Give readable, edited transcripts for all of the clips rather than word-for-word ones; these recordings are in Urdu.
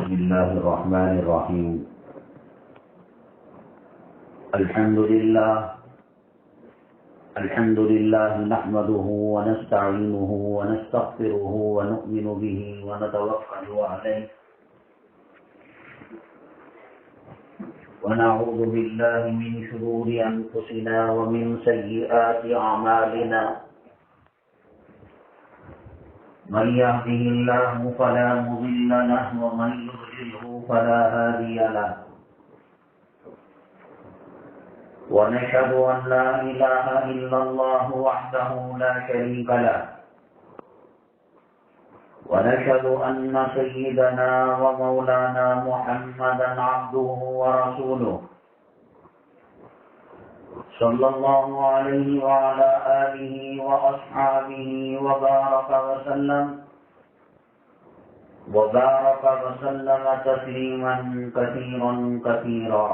بسم الله الرحمن الرحيم. الحمد لله نحمده ونستعينه ونستغفره ونؤمن به ونتوكل عليه ونعوذ بالله من شرور أنفسنا ومن سيئات أعمالنا. من يهده الله فلا مضل له ومن يضلله فلا هادي له. ونشهد أن لا إله إلا الله وحده لا شريك له. ونشهد أن سيدنا ومولانا محمدا عبده ورسوله صلى الله عليه وعلى آله وأصحابه وبارك وسلم تسليما كثيرا كثيرا.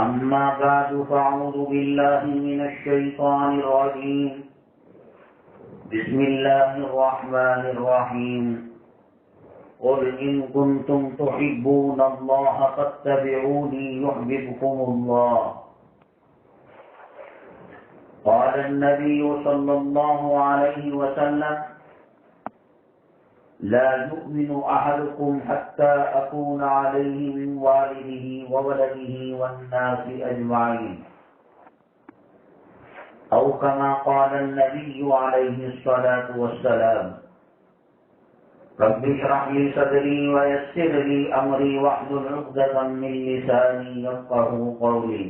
أما بعد فأعوذ بالله من الشيطان الرجيم. بسم الله الرحمن الرحيم. قل إن كنتم تحبون الله فاتبعوني يحببكم الله. قال النبي صلى الله عليه وسلم: لا يؤمن أحدكم حتى أكون عليه من والده وولده والناس أجمعين، أو كما قال النبي عليه الصلاة والسلام. رب اشرح لي صدري ويسر لي أمري واحلل عقدة من لساني يفقهوا قولي.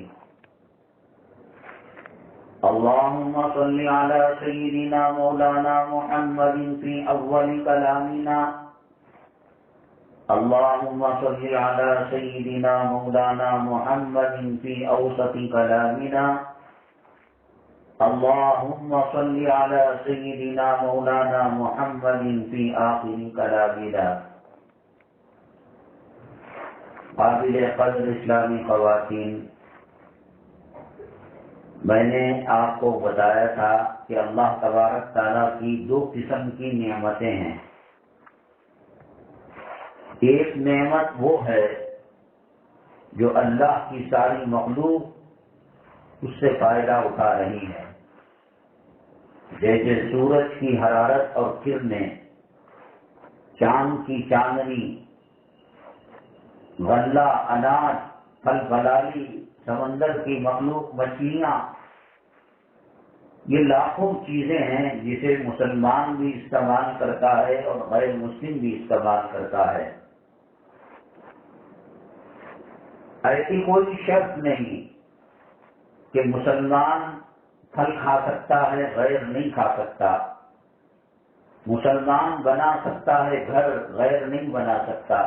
اللهم صل على سيدنا مولانا محمد في أول كلامنا. اللهم صل على سيدنا مولانا محمد في أوسط كلامنا. اللهم صل على سيدنا مولانا محمد في آخر كلامنا. قابل قدر اسلامی خواتین، میں نے آپ کو بتایا تھا کہ اللہ تبارک تعالیٰ کی دو قسم کی نعمتیں ہیں. ایک نعمت وہ ہے جو اللہ کی ساری مخلوق اس سے فائدہ اٹھا رہی ہے، جیسے سورج کی حرارت اور کرنیں، چاند کی چاندنی، غلہ، اناج، پھل پھلالی، سمندر کی مخلوق، مچھلیاں. یہ لاکھوں چیزیں ہیں جسے مسلمان بھی استعمال کرتا ہے اور غیر مسلم بھی استعمال کرتا ہے. ایسی کوئی شرط نہیں کہ مسلمان پھل کھا سکتا ہے غیر نہیں کھا سکتا، مسلمان بنا سکتا ہے گھر غیر نہیں بنا سکتا.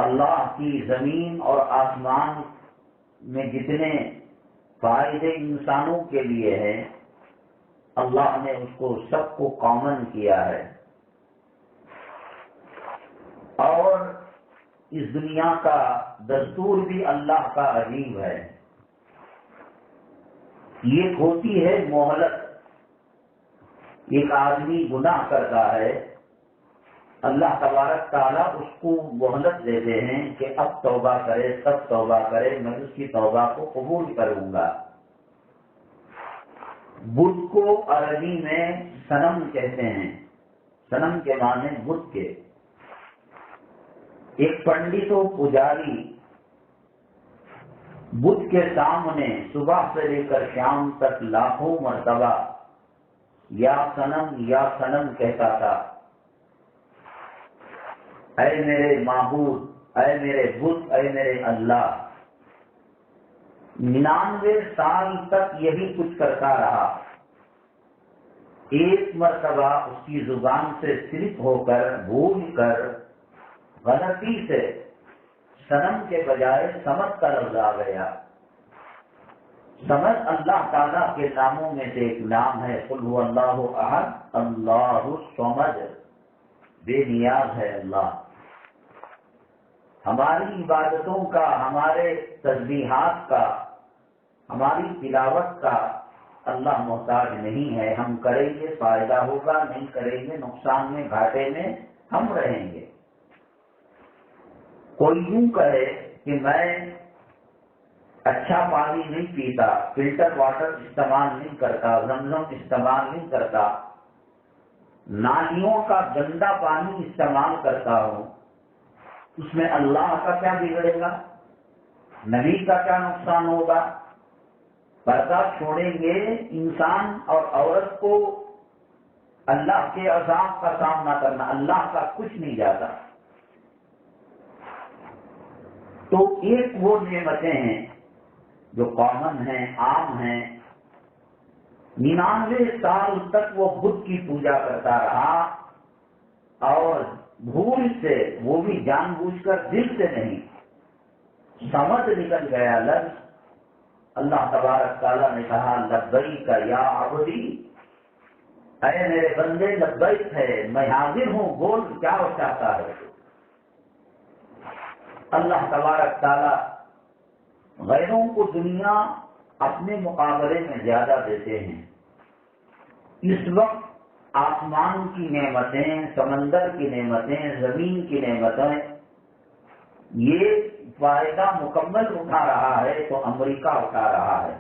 اللہ کی زمین اور آسمان میں جتنے فائدے انسانوں کے لیے ہیں، اللہ نے اس کو سب کو کامن کیا ہے. اور اس دنیا کا دستور بھی اللہ کا عجیب ہے. یہ ہوتی ہے مہلت. ایک آدمی گناہ کرتا ہے، اللہ تبارک تعالیٰ اس کو مہلت دیتے ہیں کہ اب توبہ کرے، تب توبہ کرے، میں اس کی توبہ کو قبول کروں گا. بدھ کو عربی میں صنم کہتے ہیں. صنم کے معنی بدھ کے. ایک پنڈت و پجاری بدھ کے سامنے صبح سے لے کر شام تک لاکھوں مرتبہ یا صنم کہتا تھا. اے میرے معبود، اے میرے بت، اے میرے اللہ. 99 سال تک یہی کچھ کرتا رہا. ایک مرتبہ اس کی زبان سے صرف ہو کر، بھول کر، غلطی سے صنم کے بجائے سمد کا لفظ آ گیا. سمد اللہ تعالیٰ کے ناموں میں سے ایک نام ہے. قل هو اللہ احد اللہ الصمد. بے نیاز ہے اللہ. ہماری عبادتوں کا، ہمارے تسبیحات کا، ہماری تلاوت کا اللہ محتاج نہیں ہے. ہم کریں گے فائدہ ہوگا، نہیں کریں گے نقصان میں، گھاٹے میں ہم رہیں گے۔ کوئی یوں کہے کہ میں اچھا پانی نہیں پیتا، فلٹر واٹر استعمال نہیں کرتا، زمزم استعمال نہیں کرتا، نالیوں کا گندا پانی استعمال کرتا ہوں، اس میں اللہ کا کیا بگڑے گا؟ نبی کا کیا نقصان ہوگا؟ پردہ چھوڑیں گے انسان اور عورت کو اللہ کے عذاب کا سامنا کرنا، اللہ کا کچھ نہیں جاتا۔ تو ایک وہ نعمتیں ہیں جو کامن ہیں، عام ہیں۔ 99 سال تک وہ بدھ کی پوجا کرتا رہا اور بھول سے، وہ بھی جان بوجھ کر، دل سے نہیں، سمجھ نکل گیا لفظ۔ اللہ تبارک تعالیٰ نے کہا لبیک یا عبدی، اے میرے بندے لبیک ہے، میں حاضر ہوں، بول کیا چاہتا ہے۔ اللہ تبارک تعالیٰ غیروں کو دنیا اپنے مقابلے میں زیادہ دیتے ہیں۔ اس وقت آسمان کی نعمتیں، سمندر کی نعمتیں، زمین کی نعمتیں، یہ فائدہ مکمل اٹھا رہا ہے تو امریکہ اٹھا رہا ہے۔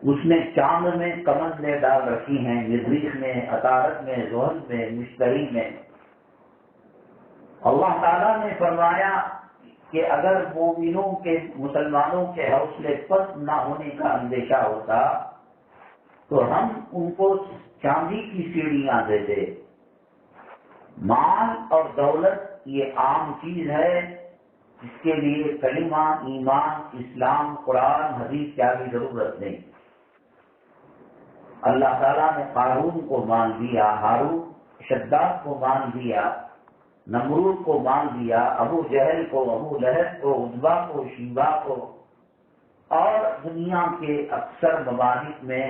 اس نے چاند میں کمندیں ڈال رکھی ہیں، مریخ میں، عطارد میں، زحل میں، مشتری میں۔ اللہ تعالیٰ نے فرمایا کہ اگر مومنوں کے، مسلمانوں کے حوصلے پست نہ ہونے کا اندیشہ ہوتا تو ہم ان کو چاندی کی سیڑھیاں دیتے۔ مال اور دولت یہ عام چیز ہے، اس کے لیے کلمہ، ایمان، اسلام، قرآن، حدیث کیا بھی ضرورت نہیں۔ اللہ تعالیٰ نے قارون کو مان دیا، ہارون شداد کو مان دیا، نمرود کو مان دیا، ابو جہل کو، ابو لہب کو، عتبہ کو، شیبہ کو، اور دنیا کے اکثر ممالک میں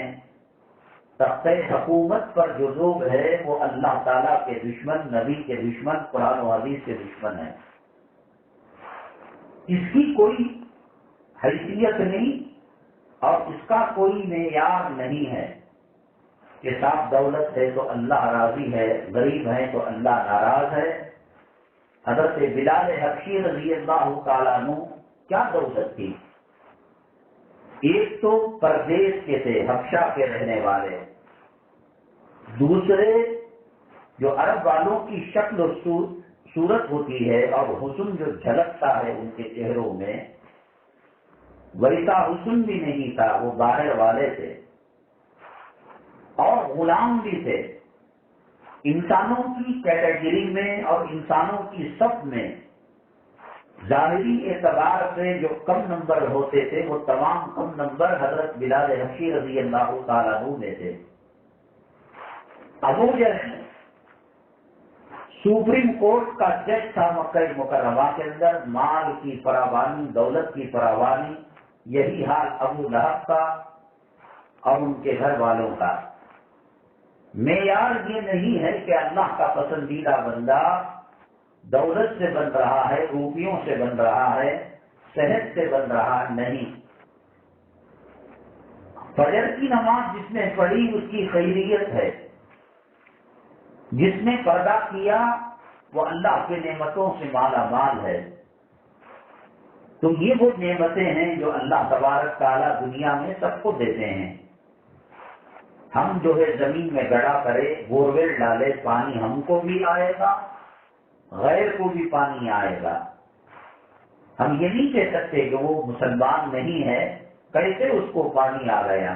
تخت حکومت پر جو لوگ ہیں وہ اللہ تعالیٰ کے دشمن، نبی کے دشمن، قرآن و حدیث کے دشمن ہیں۔ اس کی کوئی حیثیت نہیں اور اس کا کوئی معیار نہیں ہے کہ صاحب دولت ہے تو اللہ راضی ہے، غریب ہے تو اللہ ناراض ہے۔ حضرت بلال حبشی رضی اللہ تعالیٰ عنہ کیا دولت تھی؟ ایک تو پردیس کے تھے، حبشہ کے رہنے والے، دوسرے جو عرب والوں کی شکل و صورت ہوتی ہے اور حسن جو جھلکتا ہے ان کے چہروں میں، ویسا حسن بھی نہیں تھا، وہ باہر والے تھے اور غلام بھی تھے۔ انسانوں کی کیٹیگری میں اور انسانوں کی صف میں ظاہری اعتبار سے جو کم نمبر ہوتے تھے وہ تمام کم نمبر حضرت بلال حبشی رضی اللہ تعالیٰ عنہ میں تھے۔ ابو جہل سپریم کورٹ کا جج تھا مکہ مکرمہ کے اندر، مال کی فراوانی، دولت کی فراوانی، یہی حال ابو لہب کا اور ان کے گھر والوں کا۔ معیار یہ نہیں ہے کہ اللہ کا پسندیدہ بندہ دولت سے بن رہا ہے، روپیوں سے بن رہا ہے، صحت سے بن رہا نہیں۔ فجر کی نماز جس نے پڑھی اس کی خیریت ہے، جس نے پردہ کیا وہ اللہ کے نعمتوں سے مالا مال ہے۔ تو یہ وہ نعمتیں ہیں جو اللہ تبارک تعالیٰ دنیا میں سب کو دیتے ہیں۔ ہم جو ہے زمین میں گڑا کرے، بورویل ڈالے، پانی ہم کو بھی آئے گا، غیر کو بھی پانی آئے گا۔ ہم یہ نہیں کہہ سکتے کہ وہ مسلمان نہیں ہے، کیسے اس کو پانی آ گیا۔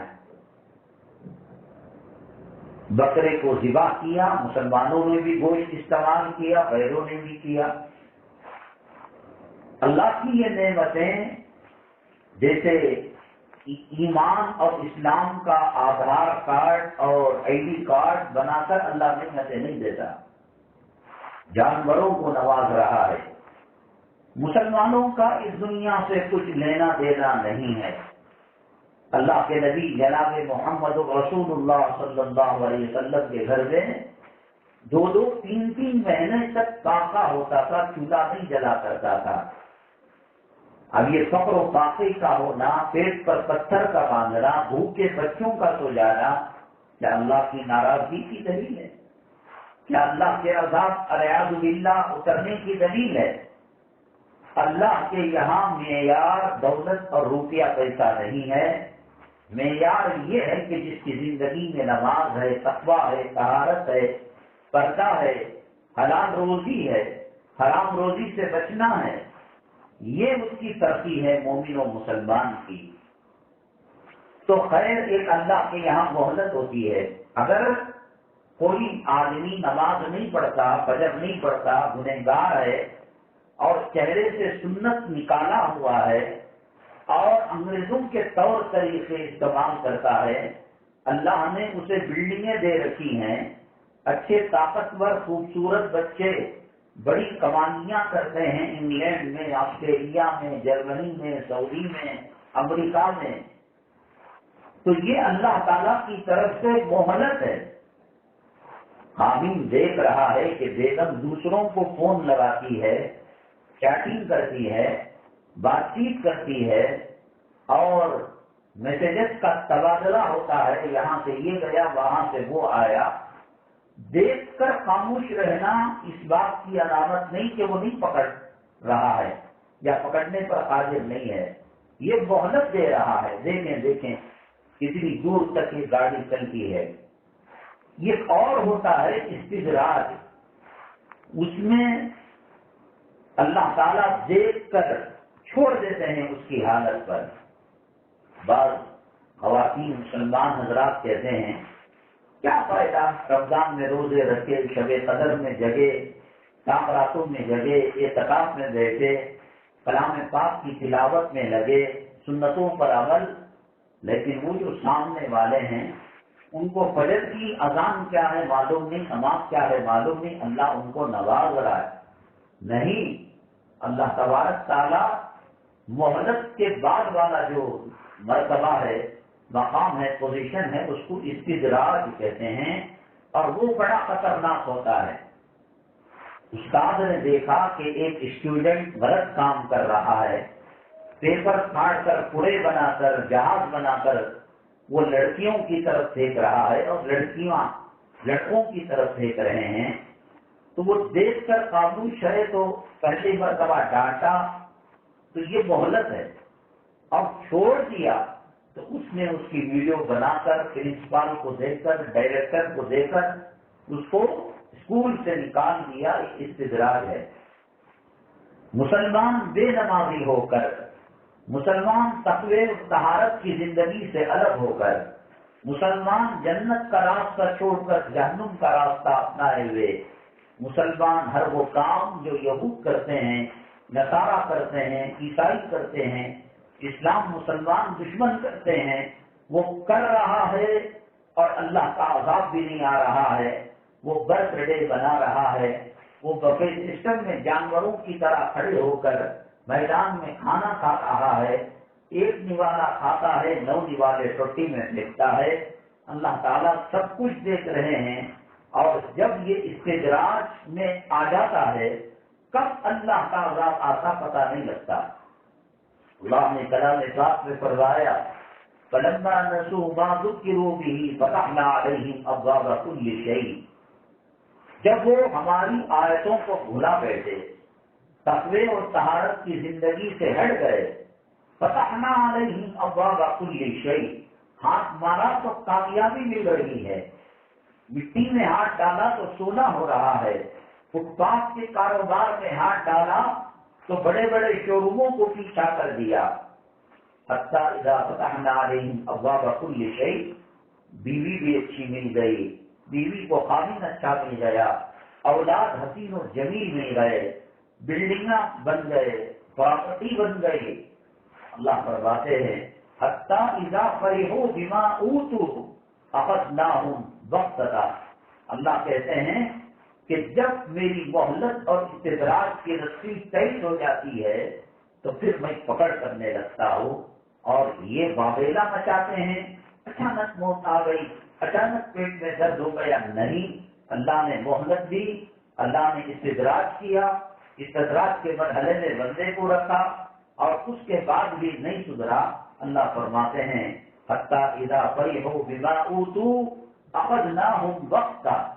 بکرے کو ذبح کیا، مسلمانوں نے بھی گوشت استعمال کیا، غیروں نے بھی کیا۔ اللہ کی یہ نعمتیں جیسے ایمان اور اسلام کا آدھار کارڈ اور آئی ڈی کارڈ بنا کر اللہ نعمتیں نہیں دیتا، جانوروں کو نواز رہا ہے۔ مسلمانوں کا اس دنیا سے کچھ لینا دینا نہیں ہے۔ اللہ کے نبی جناب محمد رسول اللہ صلی اللہ علیہ وسلم کے گھر میں 2-2 3-3 مہینے تک کاکا ہوتا تھا، چولہا نہیں جلا کرتا تھا۔ اب یہ فقر و فاقے کا ہونا، پیٹ پر پتھر کا باندھنا، بھوکے بچوں کا سو جانا، کیا اللہ کی ناراضگی کی دلیل ہے؟ کیا اللہ کے عذاب الیاذ باللہ اترنے کی دلیل ہے؟ اللہ کے یہاں معیار دولت اور روپیہ پیسہ نہیں ہے، معیار یہ ہے کہ جس کی زندگی میں نماز ہے، تقویٰ ہے، طہارت ہے، پردہ ہے، حلال روزی ہے، حرام روزی سے بچنا ہے، یہ اس کی ترقی ہے مومن و مسلمان کی۔ تو خیر ایک اللہ کے یہاں مہلت ہوتی ہے۔ اگر کوئی آدمی نماز نہیں پڑھتا، فجر نہیں پڑھتا، گنہگار ہے اور چہرے سے سنت نکالا ہوا ہے اور انگریزوں کے طور طریقے استعمال کرتا ہے، اللہ نے اسے بلڈنگیں دے رکھی ہیں، اچھے طاقتور خوبصورت بچے بڑی کمانیاں کرتے ہیں انگلینڈ میں، آسٹریلیا میں، جرمنی میں، سعودی میں، امریکہ میں، تو یہ اللہ تعالیٰ کی طرف سے مہلت ہے۔ حامیم دیکھ رہا ہے کہ بیگم دوسروں کو فون لگاتی ہے، چیٹنگ کرتی ہے، بات چیت کرتی ہے اور میسیجز کا تبادلہ ہوتا ہے، یہاں سے یہ گیا وہاں سے وہ آیا، دیکھ کر خاموش رہنا اس بات کی علامت نہیں کہ وہ نہیں پکڑ رہا ہے یا پکڑنے پر قادر نہیں ہے، یہ مہلت دے رہا ہے۔ دیکھیں کتنی دور تک یہ گاڑی چلتی ہے۔ یہ اور ہوتا ہے استدراج، اس میں اللہ تعالیٰ دیکھ کر چھوڑ دیتے ہیں اس کی حالت پر۔ بعض خواتین مسلمان حضرات کہتے ہیں کیا فائدہ رمضان میں روزے رکھے، شب قدر میں جگے، راتوں میں جگے، اعتکاف میں بیٹھے، کلام پاک کی تلاوت میں لگے، سنتوں پر عمل، لیکن وہ جو سامنے والے ہیں ان کو فجر کی اذان کیا ہے معلوم نہیں، نماز کیا ہے معلوم نہیں، اللہ ان کو نواز رہا ہے۔ نہیں، اللہ تبارک تعالیٰ مہلت کے بعد والا جو مرتبہ ہے، مقام ہے، پوزیشن ہے، اس کو استدراج کہتے ہیں اور وہ بڑا خطرناک ہوتا ہے۔ استاد نے دیکھا کہ ایک اسٹوڈنٹ غلط کام کر رہا ہے، پیپر پھاڑ کر، کوڑے بنا کر، جہاز بنا کر وہ لڑکیوں کی طرف پھینک رہا ہے اور لڑکیاں لڑکوں کی طرف پھینک رہے ہیں، تو وہ دیکھ کر خاموش ہے تو پہلی مرتبہ ڈانٹا تو یہ مہلت ہے، اور چھوڑ دیا تو اس نے اس کی ویڈیو بنا کر پرنسپل کو دے کر، ڈائریکٹر کو دے کر اس کو اسکول سے نکال دیا۔ استدراج ہے۔ مسلمان بے نمازی ہو کر، مسلمان تقوی و طہارت کی زندگی سے الگ ہو کر، مسلمان جنت کا راستہ چھوڑ کر جہنم کا راستہ اپنائے ہوئے، مسلمان ہر وہ کام جو یہود کرتے ہیں، نصارہ کرتے ہیں، عیسائی کرتے ہیں، اسلام مسلمان دشمن کرتے ہیں، وہ کر رہا ہے اور اللہ کا عذاب بھی نہیں آ رہا ہے، وہ برتھ ڈے بنا رہا ہے، وہ بفے سسٹم میں جانوروں کی طرح کھڑے ہو کر میدان میں کھانا کھا رہا ہے، ایک نوالا کھاتا ہے، 9 نوالے ٹوٹی میں پھینکتا ہے۔ اللہ تعالیٰ سب کچھ دیکھ رہے ہیں، اور جب یہ استدراج میں آ جاتا ہے کب اللہ کا عذاب آتا پتہ نہیں لگتا۔ اللہ نے کلام پاک میں فرمایا فَلَمَّا نَسُوا مَا ذُكِّرُوا بِهِ فَتَحْنَا عَلَيْهِمْ أَبْوَابَ كُلِّ شَيْءٍ، جب وہ ہماری آیتوں کو بھولا بیٹھے، تقوی اور طہارت کی زندگی سے ہٹ گئے، فتحنا علیہم ابواب کل شیء، ہاتھ مارا تو کامیابی مل رہی ہے، مٹی میں ہاتھ ڈالا تو سونا ہو رہا ہے، فٹ پاتھ کے کاروبار میں ہاتھ ڈالا تو بڑے بڑے شو روموں کو پیچھا کر دیا۔ حتی اذا فتحنا علیہم ابواب کل شیء، بیوی بھی اچھی مل گئی، بیوی کو خاوند اچھا مل گیا، اولاد حسین و جمیل مل گئے، بلڈنگاں بن گئے، پراپرٹی بن گئی۔ اللہ فرماتے ہیں حتی اذا فرحوا بما اوتوا اخذناہم بغتۃ، اللہ کہتے ہیں کہ جب میری مہلت اور استدراج کی رسی تیز ہو جاتی ہے تو پھر میں پکڑ کرنے لگتا ہوں، اور یہ واویلا مچاتے ہیں، اچانک موت آ گئی، اچانک پیٹ میں درد ہو گیا، نہیں، اللہ نے مہلت دی، اللہ نے استدراج کیا، استدراج کے مرحلے میں بندے کو رکھا اور اس کے بعد بھی نہیں سدھرا۔ اللہ فرماتے ہیں حتی اذا فرحوا بما اوتوا اخذناہم بغتۃ،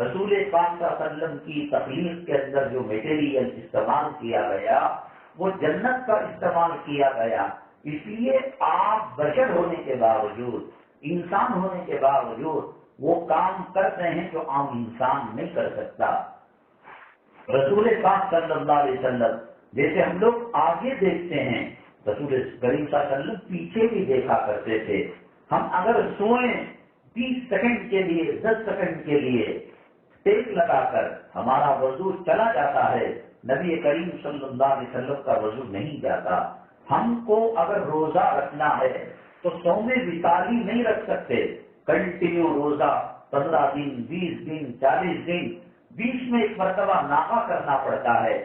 رسول پاک صلی اللہ علیہ وسلم کی تخلیق کے اندر جو میٹیریل استعمال کیا گیا وہ جنت کا استعمال کیا گیا. اس لیے آپ بشر ہونے کے باوجود، انسان ہونے کے باوجود وہ کام کرتے ہیں جو عام انسان نہیں کر سکتا. رسول پاک صلی اللہ علیہ وسلم جیسے ہم لوگ آگے دیکھتے ہیں، رسول کریم صلی اللہ علیہ وسلم پیچھے بھی دیکھا کرتے تھے. ہم اگر سوئیں 30 سیکنڈ کے لیے، 10 سیکنڈ کے لیے ٹیک لگا کر ہمارا وضو چلا جاتا ہے، نبی کریم صلی اللہ علیہ وسلم کا وضو نہیں جاتا. ہم کو اگر روزہ رکھنا ہے تو صوم وصالی نہیں رکھ سکتے. کنٹینیو روزہ 15 دن، 20 دن، 40 دن، بیچ میں ایک مرتبہ ناغہ کرنا پڑتا ہے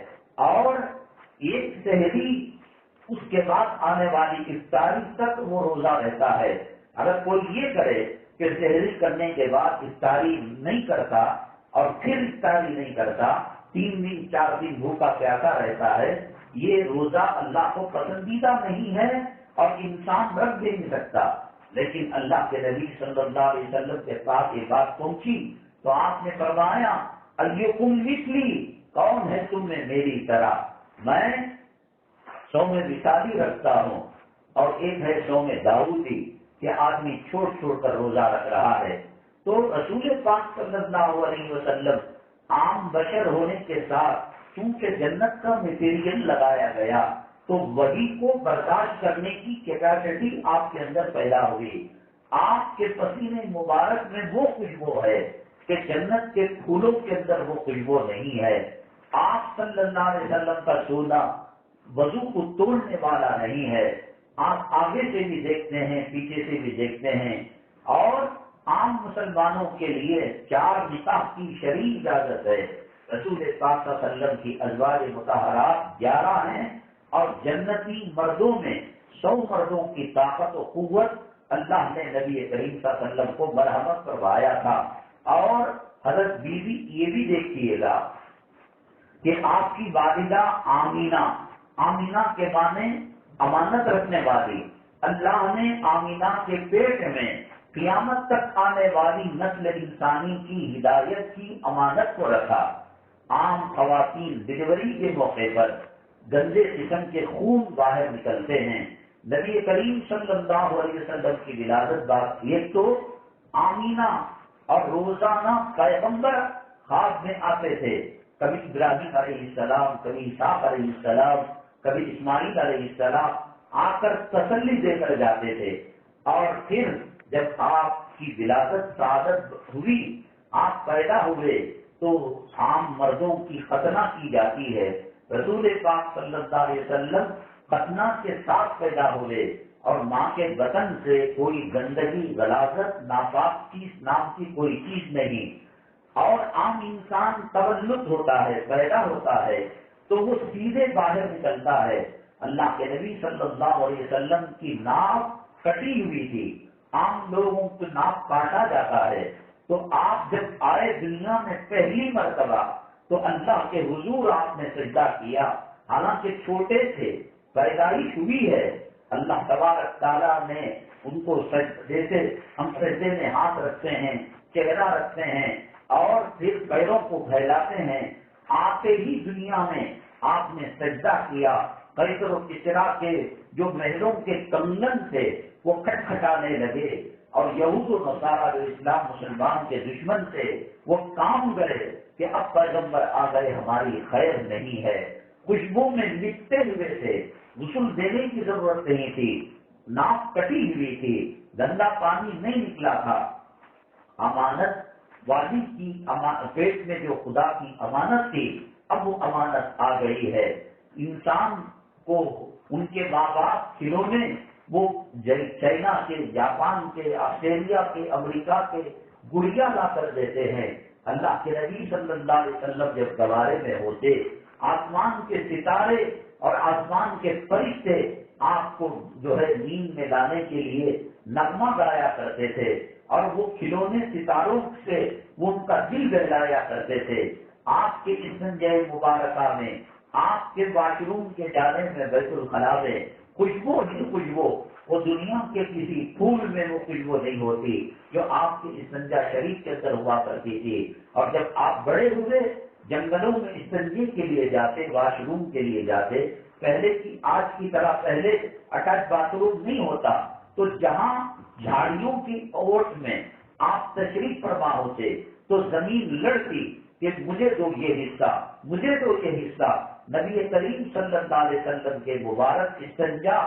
اور ایک سحری اس کے بعد آنے والی افطاری تک وہ روزہ رہتا ہے. اگر کوئی یہ کرے کہ سحری کرنے کے بعد افطاری نہیں کرتا اور پھر افطاری نہیں کرتا، 3 دن 4 دن بھوکا پیاسا رہتا ہے، یہ روزہ اللہ کو پسندیدہ نہیں ہے اور انسان رکھ بھی نہیں سکتا. لیکن اللہ کے نبی صلی اللہ علیہ وسلم کے پاس یہ بات پہنچی تو آپ نے فرمایا ایکم مثلی، کون ہے تم میں میری طرح؟ میں صوم وصالی رکھتا ہوں اور ایک ہے صوم داؤدی کہ آدمی چھوڑ چھوڑ کر روزہ رکھ رہا ہے. تو رسول پاک صلی اللہ علیہ وسلم عام بشر ہونے کے ساتھ چونکہ جنت کا میٹیریل لگایا گیا تو وہی کو برداشت کرنے کی کیپیسٹی آپ کے اندر پیدا ہوئی. آپ کے پسینے مبارک میں وہ خوشبو ہے کہ جنت کے پھولوں کے اندر وہ خوشبو نہیں ہے. آپ صلی اللہ علیہ وسلم کا سونا وضو کو توڑنے والا نہیں ہے. آپ آگے سے بھی دیکھتے ہیں، پیچھے سے بھی دیکھتے ہیں. اور عام مسلمانوں کے لیے 4 نکاح کی شرعی اجازت ہے. رسول پاک صلی اللہ علیہ وسلم کی ازواج مطہرات 11 ہیں اور جنتی مردوں میں 100 مردوں کی طاقت و قوت اللہ نے نبی کریم صلی اللہ علیہ وسلم کو مرحمت کروایا تھا. اور حضرت بیوی یہ بھی دیکھیے گا کہ آپ کی والدہ آمینہ کے معنی امانت رکھنے والی. اللہ نے آمینہ کے پیٹ میں قیامت تک آنے والی نسل انسانی کی ہدایت کی امانت کو رکھا. عام خواتین ڈلیوری کے موقع پر گندے قسم کے خون باہر نکلتے ہیں. نبی کریم صلی اللہ علیہ وسلم کی ولادت بات ایک تو آمینہ اور روزانہ پیغمبر خواب میں آتے تھے. کبھی ابراہیم علیہ السلام، کبھی اسحاق علیہ السلام، کبھی اسماعیل علیہ السلام آ کر تسلی دے کر جاتے تھے. اور پھر جب آپ کی ولادت سعادت ہوئی، آپ پیدا ہوئے تو عام مردوں کی ختنہ کی جاتی ہے. رسول پاک صلی اللہ علیہ وسلم ختنہ کے ساتھ پیدا ہوئے اور ماں کے بطن سے کوئی گندگی، غلاظت، ناپاک چیز نام کی کوئی چیز نہیں. اور عام انسان تولد ہوتا ہے، پیدا ہوتا ہے تو وہ سیدھے باہر نکلتا ہے. اللہ کے نبی صلی اللہ علیہ وسلم کی ناک کٹی ہوئی تھی. عام لوگوں کی ناک کاٹا جاتا ہے. تو آپ جب آئے دنیا میں پہلی مرتبہ تو اللہ کے حضور آپ نے سجدہ کیا، حالانکہ چھوٹے تھے، پیدائش ہوئی ہے. اللہ تبارک تعالیٰ نے ان کو جیسے ہم سجدے میں ہاتھ رکھتے ہیں، چہرہ رکھتے ہیں اور پھر پیروں کو پھیلاتے ہیں، آتے ہی دنیا میں آپ نے سجدہ کیا. قیصر و کسریٰ کے جو محلوں کے کنگن تھے وہ کھٹکھٹانے لگے اور یہود و نصارہ جو اسلام مسلمان کے دشمن تھے وہ کام گئے کہ اب پیغمبر آ گئے، ہماری خیر نہیں ہے. خوشبو میں لپٹے ہوئے تھے، غسل دینے کی ضرورت نہیں تھی، ناک کٹی ہوئی تھی، گندا پانی نہیں نکلا تھا. امانت والی کی پیٹ میں جو خدا کی امانت تھی اب وہ امانت آ گئی ہے. انسان کو ان کے ماں باپ کھلونے وہ چائنا کے، جاپان کے، آسٹریلیا کے، امریکہ کے گڑیا لا کر دیتے ہیں. اللہ کے نبی صلی اللہ علیہ وسلم جب گوارے میں ہوتے، آسمان کے ستارے اور آسمان کے فرشتے آپ کو جو ہے نیند میں لانے کے لیے نغمہ گایا کرتے تھے اور وہ کھلونے ستاروں سے وہ ان کا دل بہلایا کرتے تھے. آپ کے استنجے مبارکہ میں، آپ کے واش روم کے جانے میں، بیت الخلاء میں خوشبو ہی خوشبو، وہ دنیا کے کسی پھول میں وہ خوشبو نہیں ہوتی جو آپ کے استنجا شریف کے اندر ہوا کرتی تھی۔ اور جب آپ بڑے ہوئے جنگلوں میں استنجے کے لیے جاتے، واش روم کے لیے جاتے، پہلے کی آج کی طرح پہلے اٹیچ باتھ روم نہیں ہوتا، تو جہاں جھاڑیوں کی اوٹ میں آپ تشریف فرما ہوتے تو زمین لڑتی کہ مجھے دو یہ حصہ، مجھے دو یہ حصہ۔ نبی کریم صلی اللہ علیہ وسلم کے مبارک استنجا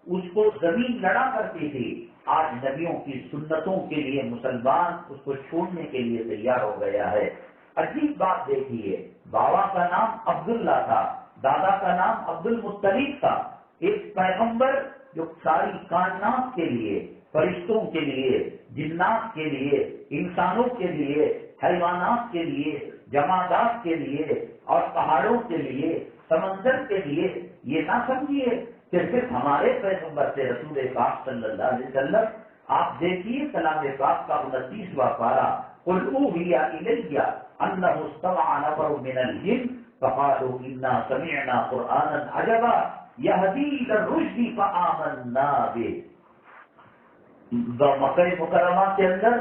اس کو زمین لڑا کرتی تھی۔ آج نبیوں کی سنتوں کے لیے مسلمان اس کو چھوڑنے کے لیے تیار ہو گیا ہے۔ عجیب بات دیکھیے، بابا کا نام عبداللہ تھا، دادا کا نام عبد المطلب تھا۔ ایک پیغمبر جو ساری کائنات کے لیے، فرشتوں کے لیے، جنات کے لیے، انسانوں کے لیے، حیوانات کے لیے، جمادات کے لیے اور پہاڑوں کے لیے، سمندر کے لیے، یہ نہ سمجھیے کہ صرف ہمارے پیغمبر سے رسول پاک صلی اللہ علیہ وسلم۔ آپ دیکھیے کلام پاک کا 29واں پارہ، قل اوحی الی انہ استمع نفر من الجن فقالوا انا سمعنا قرآنا عجبا یہدی الی الرشد فآمنا بہ۔ مکہ مکرمہ کے اندر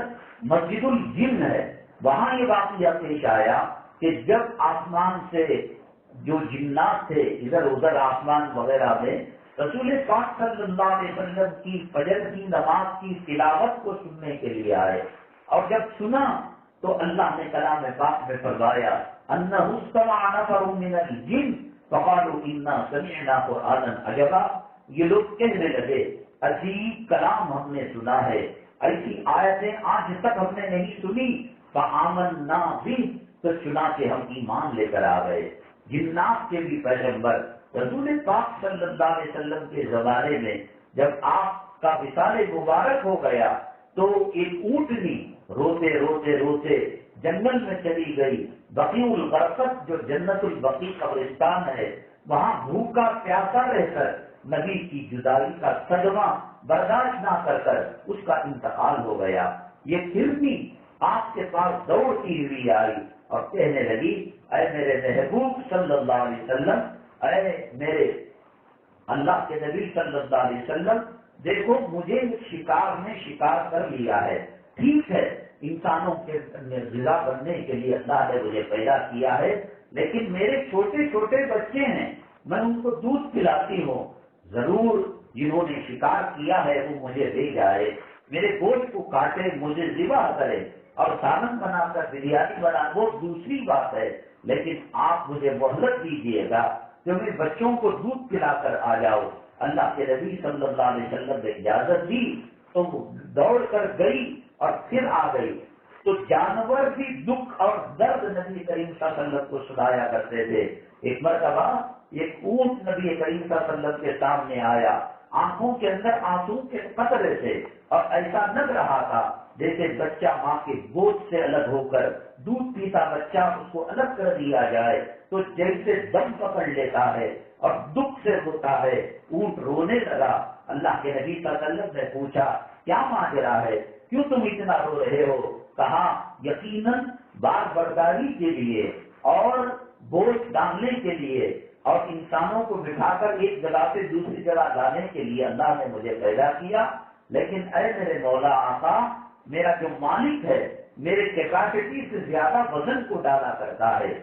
مسجد الجن ہے، وہاں یہ واقعہ پیش آیا کہ جب آسمان سے جو جنات تھے ادھر ادھر آسمان وغیرہ میں رسول پاک صلی اللہ علیہ وسلم کی فجر کی نماز کی تلاوت کو سننے کے لیے آئے، اور جب سنا تو اللہ نے کلام پاک میں فرمایا انہ استمع نفر من الجن فقالوا انا سمعنا قرآنا عجبا۔ یہ لوگ کہنے لگے عجیب کلام ہم نے سنا ہے، ایسی آیتیں آج تک ہم نے نہیں سنی، فآمنا بہ، تو چنانچہ ہم ایمان لے کر آ گئے۔ جنات کے بھی پیغمبر رسول پاک صلی اللہ علیہ وسلم کے زمانے میں جب آپ کا وصال مبارک ہو گیا تو ایک اونٹنی روتے روتے روتے جنگل میں چلی گئی، بقیع الغرقد جو جنت البقیع قبرستان ہے وہاں بھوکا پیاسا رہ کر نبی کی جدائی کا صدمہ برداشت نہ کر اس کا انتقال ہو گیا۔ یہ پھر بھی آپ کے پاس دوڑتی ہوئی آئی اور کہنے لگی اے میرے محبوب صلی اللہ علیہ وسلم، اے میرے اللہ کے نبی صلی اللہ علیہ وسلم، دیکھو مجھے شکار نے شکار کر لیا ہے، ٹھیک ہے انسانوں کے غذا بننے کے لیے اللہ نے مجھے پیدا کیا ہے، لیکن میرے چھوٹے چھوٹے بچے ہیں، میں ان کو دودھ پلاتی ہوں، ضرور جنہوں نے شکار کیا ہے وہ مجھے لے جائے، میرے گوشت کو کاٹے، مجھے ذبح کرے اور سالن بنا کر بریانی بنا، وہ دوسری بات ہے، لیکن آپ مجھے مہلت دیجیے گا کہ میں بچوں کو دودھ پلا کر آ جاؤ۔ اللہ کے نبی صلی اللہ علیہ وسلم نے اجازت دی تو دوڑ کر گئی اور پھر آ گئی۔ تو جانور بھی دکھ اور درد نبی کریم صلی اللہ علیہ وسلم کو سنایا کرتے تھے۔ ایک مرتبہ ایک اونٹ نبی کریم صلی اللہ علیہ وسلم کے سامنے آیا، آنکھوں کے اندر آنسو کے قطرے تھے اور ایسا لگ رہا تھا جیسے بچہ ماں کے گود سے الگ ہو کر دودھ پیتا بچہ اس کو الگ کر دیا جائے تو جیسے دم پکڑ لیتا ہے اور دکھ سے ہوتا ہے۔ اونٹ رونے لگا۔ اللہ کے نبی صلی اللہ علیہ وسلم نے پوچھا کیا ماجرا ہے، کیوں تم اتنا رو رہے ہو؟ کہا یقیناً بار برداری کے لیے اور بوجھ ڈالنے کے لیے اور انسانوں کو بٹھا کر ایک جگہ سے دوسری جگہ لانے کے لیے اللہ نے مجھے پیدا کیا، لیکن اے میرے مولا آقا، میرا جو مالک ہے میرے کیپیسٹی سے زیادہ وزن کو ڈالا کرتا ہے۔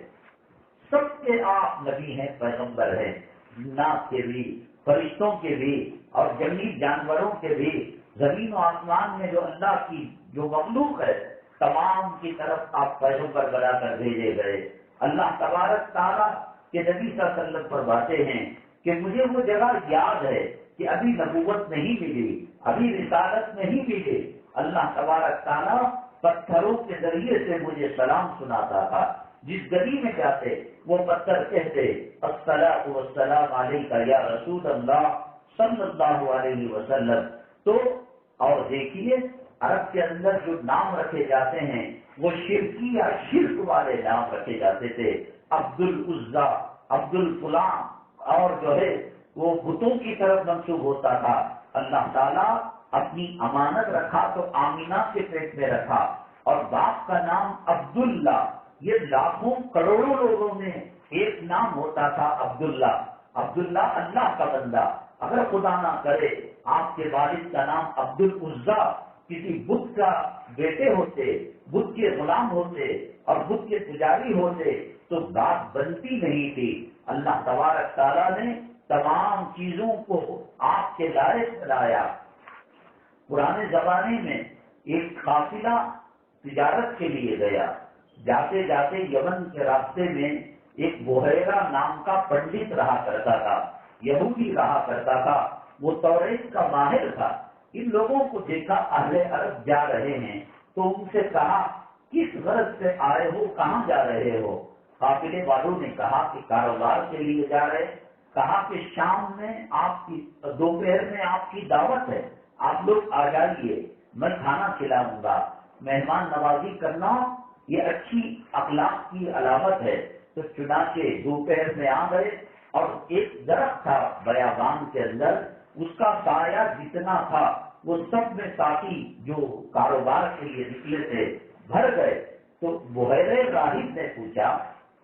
سب کے آپ نبی ہیں، پیغمبر ہیں، جنات کے بھی، فرشتوں کے بھی اور جنگلی جانوروں کے بھی، زمین و آسمان میں جو اللہ کی جو مخلوق ہے تمام کی طرف آپ پیغمبر بنا کر بھیجے گئے۔ اللہ تبارک تعالیٰ کہ نبی صلی اللہ علیہ وسلم فرماتے ہیں کہ مجھے وہ جگہ یاد ہے کہ ابھی نبوت نہیں ملی، ابھی رسالت نہیں ملی، اللہ تبارک تعالیٰ پتھروں کے ذریعے سے مجھے سلام سناتا تھا۔ جس گلی میں جاتے وہ پتھر کہتے الصلاۃ والسلام علیک یا رسول اللہ صلی اللہ علیہ وسلم۔ تو اور دیکھیے عرب کے اندر جو نام رکھے جاتے ہیں وہ شرکی یا شرک والے نام رکھے جاتے تھے، عبد العزا، عبد الفلاں، اور جو ہے وہ بتوں کی طرف منسوب ہوتا تھا۔ اللہ تعالیٰ اپنی امانت رکھا تو آمینہ کے پیٹ میں رکھا، اور باپ کا نام عبداللہ، یہ لاکھوں کروڑوں لوگوں میں ایک نام ہوتا تھا عبداللہ۔ عبداللہ اللہ کا بندہ، اگر خدا نہ کرے آپ کے والد کا نام عبد العزا کسی بت کا بیٹے ہوتے، بت کے غلام ہوتے اور بت کے پجاری ہوتے تو بات بنتی نہیں تھی۔ اللہ تبارک تعالیٰ نے تمام چیزوں کو آپ کے لائق بنایا۔ پرانے زمانے میں ایک قافلہ تجارت کے لیے گیا، جاتے جاتے یمن کے راستے میں ایک بحیرہ نام کا پنڈت رہا کرتا تھا، یہودی رہا کرتا تھا، وہ توریت کا ماہر تھا۔ ان لوگوں کو دیکھا اہل عرب جا رہے ہیں تو ان سے کہا کس غرض سے آئے ہو، کہاں جا رہے ہو؟ قافلے والوں نے کہا کہ کاروبار کے لیے جا رہے۔ کہا کہ شام میں آپ کی، دوپہر میں آپ کی دعوت ہے، آپ لوگ آ جائیے، میں کھانا کھلاؤں گا۔ مہمان نوازی کرنا یہ اچھی اخلاق کی علامت ہے۔ تو چنانچہ دوپہر میں آ گئے اور ایک درخت تھا بیابان کے اندر، اس کا سایہ جتنا تھا وہ سب میں ساتھی جو کاروبار کے لیے نکلے تھے بھر گئے۔ تو بحیرہ راہب نے پوچھا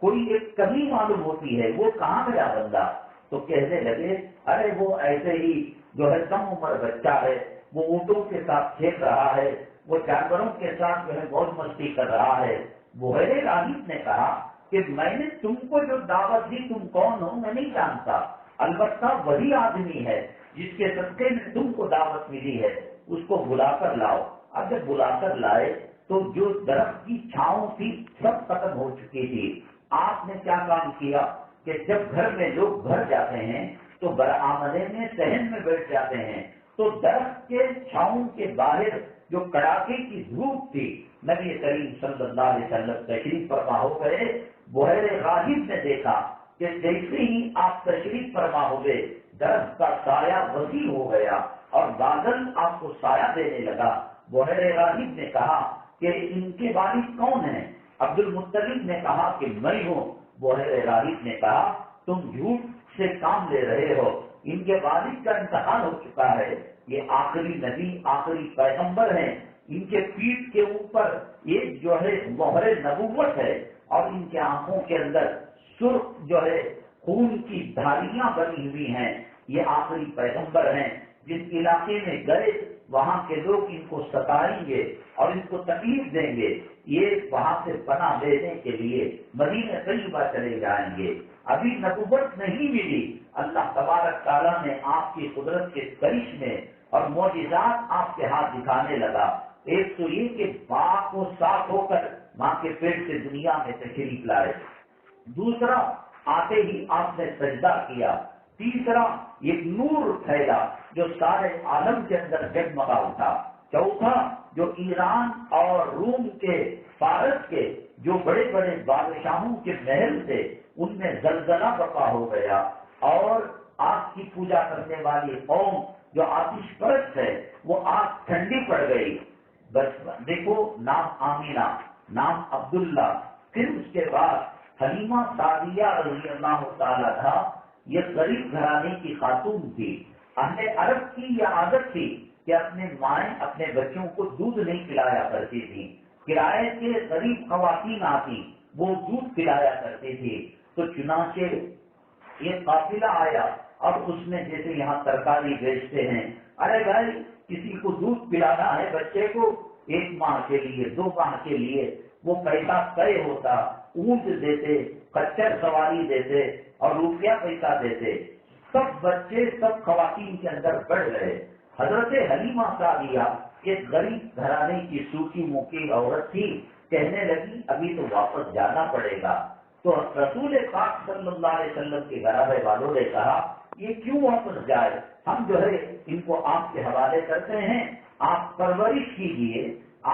کوئی ایک کمی معلوم ہوتی ہے، وہ کہاں گیا بندہ؟ تو کہنے لگے ارے وہ ایسے ہی جو ہے کم عمر بچہ ہے، وہ اونٹوں کے ساتھ کھیل رہا ہے، وہ جانوروں کے ساتھ جو ہے بہت مستی کر رہا ہے۔ بحیرہ راہب نے کہا کہ میں نے تم کو جو دعوت دی تم کون ہو میں نہیں جانتا، البتہ وہی آدمی ہے جس کے صدقے میں تم کو دعوت ملی ہے، اس کو بلا کر لاؤ۔ اب جب بلا کر لائے تو جو درخت کی چھاؤں تھی سب ختم ہو چکی تھی۔ آپ نے کیا کام کیا کہ جب گھر میں لوگ بھر جاتے ہیں تو برآمدے میں صحن میں بیٹھ جاتے ہیں، تو درخت کے چھاؤں کے باہر جو کڑاکے کی دھوپ تھی، نبی کریم صلی اللہ علیہ وسلم تشریف فرما ہو گئے۔ بحیرہ راہب نے دیکھا کہ جیسے ہی آپ تشریف فرما ہو گئے درخت کا سایہ وسیع ہو گیا اور بادل آپ کو سایہ دینے لگا۔ بحیرہ راہب نے کہا کہ ان کے والد کون ہیں؟ عبد المطلب نے کہا کہ میں ہوں۔ بحیرہ راہب نے کہا تم جھوٹ سے کام لے رہے ہو، ان کے والد کا انتقال ہو چکا ہے، یہ آخری نبی آخری پیغمبر ہیں، ان کے پیٹھ کے اوپر ایک جو ہے مہر نبوت ہے اور ان کے آنکھوں کے اندر سرخ جو ہے خون کی دھاریاں بنی ہوئی ہیں، یہ آخری پیغمبر ہیں، جس علاقے میں گئے وہاں کے لوگ ان کو ستائیں گے اور ان کو تکلیف دیں گے، یہ وہاں سے پناہ لینے کے لیے مدینہ طیبہ چلے جائیں گے۔ ابھی نبوت نہیں ملی، اللہ تبارک تعالیٰ نے آپ کی قدرت کے کرشمے اور معجزات آپ کے ہاتھ دکھانے لگا۔ ایک تو یہ کہ پاک و صاف ہو کر ماں کے پیٹ سے دنیا میں تشریف لائے، دوسرا آتے ہی آپ نے سجدہ کیا، تیسرا ایک نور پھیلا جو سارے عالم کے اندر جگمگا اٹھا، چوتھا جو ایران اور روم کے فارس کے جو بڑے بڑے بادشاہوں کے محل تھے ان میں زلزلہ برپا ہو گیا اور آگ کی پوجا کرنے والی قوم جو آتش پرست ہے وہ آگ ٹھنڈی پڑ گئی۔ بس دیکھو نام آمینہ، نام عبداللہ، پھر اس کے بعد حلیمہ سعدیہ رضی اللہ تعالیٰ تھا، یہ غریب گھرانے کی خاتون تھی۔ اہل عرب کی یہ عادت تھی کہ اپنے مائیں اپنے بچوں کو دودھ نہیں پلایا کرتی تھی، کرائے کے غریب خواتین آتی وہ دودھ پلایا کرتی تھی۔ تو چنانچہ یہ قافلہ آیا اب اس میں جیسے یہاں ترکاری بیچتے ہیں، ارے بھائی کسی کو دودھ پلانا ہے بچے کو 1 ماہ کے لیے 2 ماہ کے لیے، وہ پیسہ طے ہوتا، اونٹ دیتے، خچر سواری دیتے اور روپیہ پیسہ دیتے، سب بچے سب خواتین کے اندر بڑھ گئے۔ حضرت حلیمہ سعدیہ ایک غریب گھرانے کی سوکھی موکی عورت تھی، کہنے لگی ابھی تو واپس جانا پڑے گا۔ تو رسول پاک صلی اللہ علیہ وسلم کے گھرانے والوں نے کہا یہ کیوں واپس جائے، ہم جو ہے ان کو آپ کے حوالے کرتے ہیں، آپ پرورش کیجئے،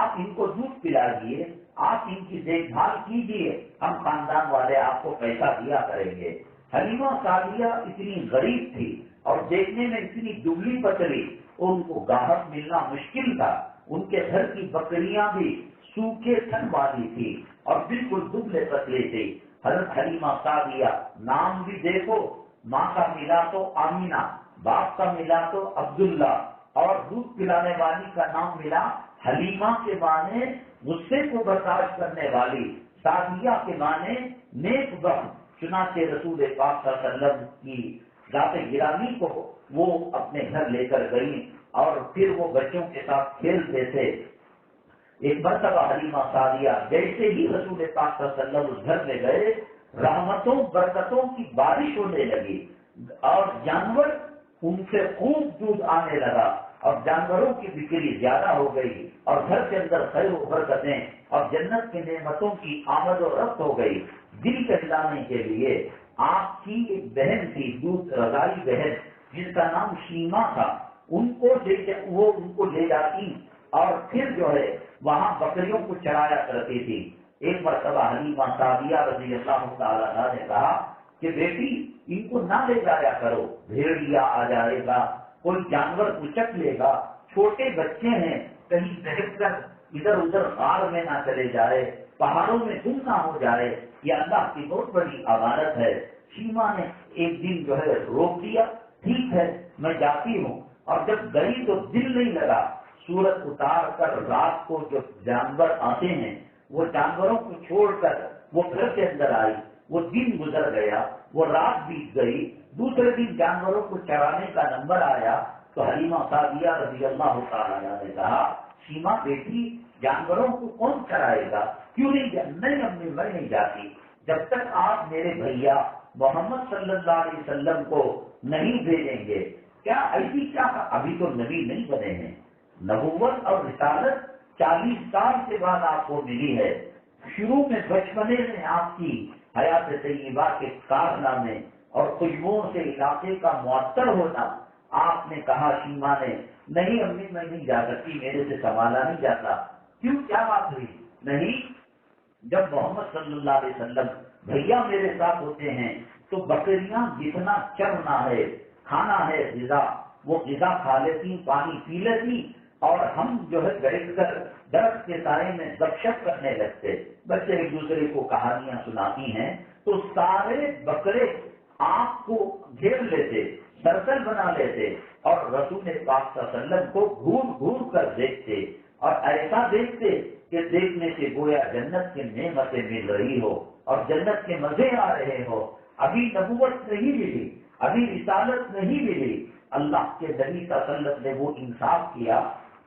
آپ ان کو دودھ پلائیے، آپ ان کی دیکھ بھال کیجئے، ہم خاندان والے آپ کو پیسہ دیا کریں گے۔ حلیمہ سعدیہ اتنی غریب تھی اور دیکھنے میں اتنی دبلی پتلی، ان کو گاہک ملنا مشکل تھا، ان کے گھر کی بکریاں بھی سوکھے تھن والی تھی اور بالکل دبلے پتلے تھے۔ حضرت حلیمہ سعدیہ نام بھی دیکھو، ماں کا ملا تو آمینہ، باپ کا ملا تو عبداللہ، اور دودھ پلانے والی کا نام ملا حلیمہ کے معنی غصے کو برداشت کرنے والی، سعدیہ کے معنی نیک بخت۔ چنانچہ رسول پاک صلی اللہ علیہ وسلم کی ذات گرامی کو وہ اپنے گھر لے کر گئی اور پھر وہ بچوں کے ساتھ کھیلتے تھے۔ ایک مرتبہ حلیمہ سعدیہ جیسے ہی رسول پاک صلی اللہ علیہ وسلم اس گھر میں گئے، رحمتوں برکتوں کی بارش ہونے لگی اور جانور ان سے خوب دودھ آنے لگا اور جانوروں کی بکری زیادہ ہو گئی اور گھر کے اندر خیر و برکتیں اور جنت کی نعمتوں کی آمد و رفت ہو گئی۔ دل کہلانے کے لیے آپ کی ایک بہن تھی، دودھ رضائی بہن، جس کا نام شیما تھا، ان کو لے جاتی اور پھر جو ہے وہاں بکریوں کو چرایا کرتی تھی۔ ایک مرتبہ حلیمہ سعدیہ رضی اللہ تعالیٰ عنہا نے کہا کہ بیٹی ان کو نہ لے جایا کرو، بھیڑیا آ جائے گا، کوئی جانور اچک لے گا، چھوٹے بچے ہیں، کہیں بہت کر ادھر ادھر غار میں نہ چلے جائے، پہاڑوں میں گم نہ ہو جائے، یہ اللہ کی بہت بڑی امانت ہے۔ شیما نے ایک دن جو ہے روک دیا، ٹھیک ہے میں جاتی ہوں، اور جب گئی تو دل نہیں لگا، سورج اتار کر رات کو جو جانور آتے ہیں وہ جانوروں کو چھوڑ کر وہ گھر کے اندر آئی، وہ دن گزر گیا، وہ رات بیت گئی، دوسرے دن جانوروں کو چرانے کا نمبر آیا تو حلیمہ سعدیہ رضی اللہ تعالیٰ عنہا نے کہا شیما بیٹی جانوروں کو کون چرائے گا، کیوں نہیں امی میں نہیں جاتی، جب تک آپ میرے بھیا محمد صلی اللہ علیہ وسلم کو نہیں بھیجیں گے۔ کیا ایسی کیا ابھی تو نبی نہیں بنے ہیں، نبوت اور رسالت 40 سال کے بعد آپ کو ملی ہے۔ شروع میں بچپنے میں آپ کی حیات طیبہ کے کارنامے اور خوشبوؤں سے علاقے کا معطر ہونا، آپ نے کہا شیما نے نہیں امی میں نہیں جا سکتی، میرے سے سنبھالا نہیں جاتا، کیوں کیا بات ہوئی؟ نہیں، جب محمد صلی اللہ علیہ وسلم بھیا میرے ساتھ ہوتے ہیں تو بکریاں جتنا چرنا ہے، کھانا ہے غذا، وہ غذا کھا لیتی، پانی پی لیتی، اور ہم جو ہے بیٹھ کر درخت کے سائے میں گپ شپ کرنے لگتے، بچے ایک دوسرے کو کہانیاں سناتی ہیں تو سارے بکرے آپ کو گھیر لیتے، سرکل بنا لیتے اور رسول پاک صلی اللہ علیہ وسلم کو گھور گھور کر دیکھتے، اور ایسا دیکھتے کہ دیکھنے سے گویا جنت کی نعمتیں مل رہی ہو اور جنت کے مزے آ رہے ہو۔ ابھی نبوت نہیں ملی، ابھی رسالت نہیں ملی، اللہ کے نبی صلی اللہ علیہ وسلم نے وہ انصاف کیا